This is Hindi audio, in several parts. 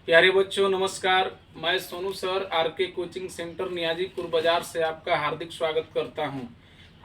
प्यारे बच्चों नमस्कार। मैं Sonu sir RK coaching centre Niyajipur बाजार से आपका हार्दिक स्वागत करता हूं।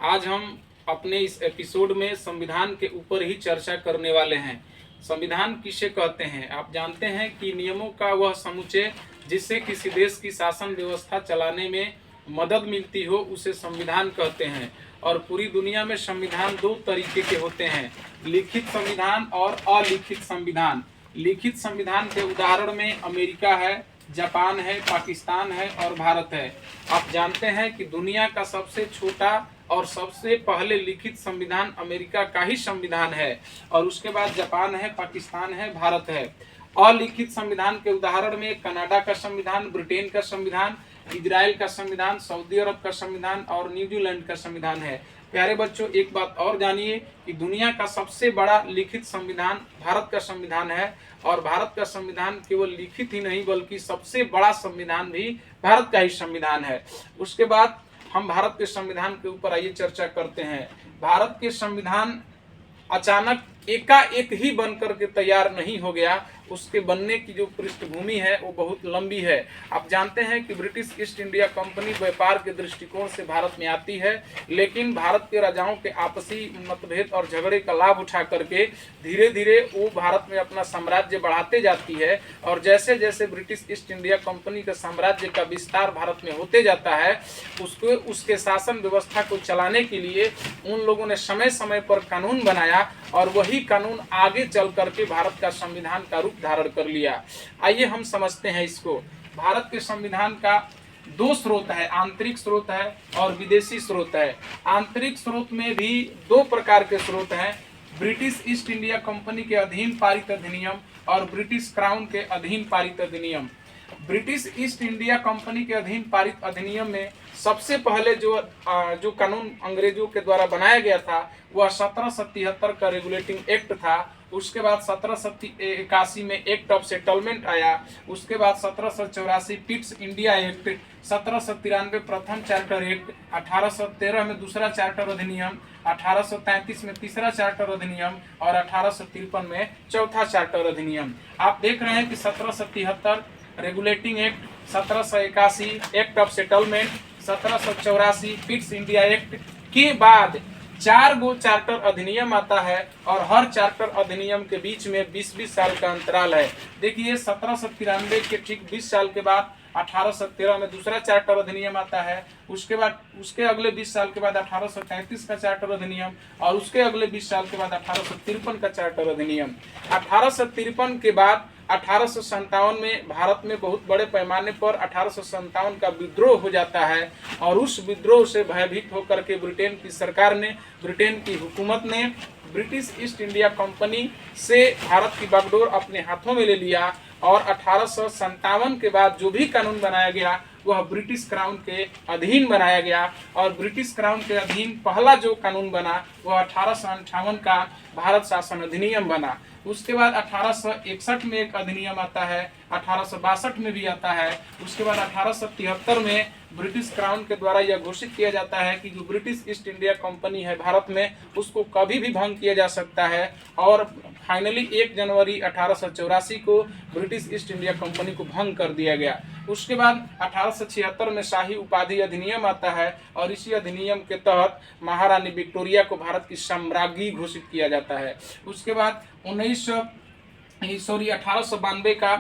आज हम अपने इस एपिसोड में संविधान के ऊपर ही चर्चा करने वाले हैं। संविधान किसे कहते हैं? आप जानते हैं कि नियमों का वह समुच्चय जिससे किसी देश की शासन व्यवस्था चलाने में मदद मिलती हो उसे संविधान कहते हैं। और पूरी दुनिया में संविधान दो तरीके के होते हैं, लिखित संविधान और अलिखित संविधान। लिखित संविधान के उदाहरण में अमेरिका है, जापान है, पाकिस्तान है और भारत है। आप जानते हैं कि दुनिया का सबसे छोटा और सबसे पहले लिखित संविधान अमेरिका का ही संविधान है और उसके बाद जापान है, पाकिस्तान है, भारत है। अलिखित संविधान के उदाहरण में कनाडा का संविधान, ब्रिटेन का संविधान, इजराइल का संविधान, सऊदी अरब का संविधान और न्यूजीलैंड का संविधान है। प्यारे बच्चों, एक बात और जानिए कि दुनिया का सबसे बड़ा लिखित संविधान भारत का संविधान है और भारत का संविधान केवल लिखित ही नहीं बल्कि सबसे बड़ा संविधान भी भारत का ही संविधान है। उसके बाद हम भारत के संविधान के ऊपर आइए चर्चा करते हैं। भारत के संविधान अचानक एकाएक ही बनकर के तैयार नहीं हो गया, उसके बनने की जो पृष्ठभूमि है वो बहुत लंबी है। आप जानते हैं कि ब्रिटिश ईस्ट इंडिया कंपनी व्यापार के दृष्टिकोण से भारत में आती है, लेकिन भारत के राजाओं के आपसी मतभेद और झगड़े का लाभ उठा करके धीरे धीरे वो भारत में अपना साम्राज्य बढ़ाते जाती है। और जैसे जैसे ब्रिटिश ईस्ट इंडिया कंपनी के साम्राज्य का विस्तार भारत में होते जाता है, उसके शासन व्यवस्था को चलाने के लिए उन लोगों ने समय समय पर कानून बनाया और वही कानून आगे चल करके भारत का संविधान का रूप धारण कर लिया। आइए हम समझते हैं इसको। भारत के संविधान का दो स्रोत है, आंतरिक स्रोत है और विदेशी स्रोत है। आंतरिक स्रोत में भी दो प्रकार के स्रोत हैं, ब्रिटिश ईस्ट इंडिया कंपनी के अधीन पारित अधिनियम और ब्रिटिश क्राउन के अधीन पारित अधिनियम। ब्रिटिश ईस्ट इंडिया कंपनी के अधीन पारित अधिनियम में सबसे पहले जो कानून अंग्रेजों के द्वारा बनाया गया था वह 1773 का रेगुलेटिंग एक्ट था। उसके बाद 1781 में एक्ट ऑफ सेटलमेंट आया। उसके बाद 1784 पिट्स इंडिया एक्ट, 1793 प्रथम चार्टर एक्ट, 1813 में दूसरा चार्टर अधिनियम, 1833 में तीसरा चार्टर अधिनियम और 1853 में चौथा चार्टर अधिनियम। आप देख रहे हैं कि 1773 regulating act, 1781 act of settlement, 1784 Pitt's India act के बाद 4 गो चार्टर अधिनियम आता है और हर चार्टर अधिनियम के बीच में 20-20 साल का अंतराल है। देखिए 1793 के ठीक 20 साल के बाद 1813 में दूसरा चार्टर अधिनियम आता है। उसके बाद उसके अगले 20 साल के बाद 1833 का चार्टर अधिनियम और उसके अगले 20 साल के बाद 1853 का चार्टर अधिनियम। 1853 के बाद 1857 में भारत में बहुत बड़े पैमाने पर 1857 का विद्रोह हो जाता है और उस विद्रोह से भयभीत होकर के ब्रिटेन की सरकार ने, ब्रिटेन की हुकूमत ने ब्रिटिश ईस्ट इंडिया कंपनी से भारत की बागडोर अपने हाथों में ले लिया और 1857 के बाद जो भी कानून बनाया गया वह ब्रिटिश क्राउन के अधीन बनाया गया और ब्रिटिश क्राउन के अधीन पहला जो कानून बना वह 1858 का भारत शासन अधिनियम बना। उसके बाद 1861 में एक अधिनियम आता है, 1862 में भी आता है। उसके बाद 1873 में ब्रिटिश क्राउन के द्वारा यह घोषित किया जाता है कि जो ब्रिटिश ईस्ट इंडिया कंपनी है भारत में उसको कभी भी भंग किया जा सकता है और फाइनली 1 जनवरी 1884 को ब्रिटिश ईस्ट इंडिया कंपनी को भंग कर दिया गया। उसके बाद 1876 में शाही उपाधि अधिनियम आता है और इसी अधिनियम के तहत महारानी विक्टोरिया को भारत की साम्राज्ञी घोषित किया जाता है। उसके बाद 1892 का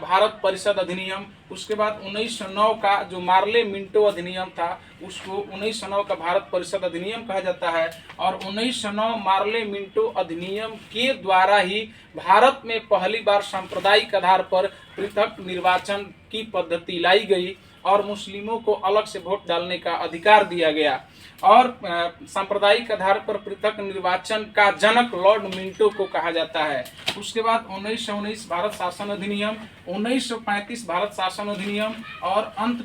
भारत परिषद अधिनियम, उसके बाद 1909 का जो मार्ले मिंटो अधिनियम था उसको 1909 का भारत परिषद अधिनियम कहा जाता है और 1909 मार्ले मिंटो अधिनियम के द्वारा ही भारत में पहली बार सांप्रदायिक आधार पर पृथक निर्वाचन की पद्धति लाई गई और मुस्लिमों को अलग से वोट डालने का अधिकार दिया गया और सांप्रदायिक आधार पर पृथक निर्वाचन का जनक लॉर्ड मिंटो को कहा जाता है। उसके बाद 1919 भारत शासन अधिनियम, 1935 भारत शासन अधिनियम और अंत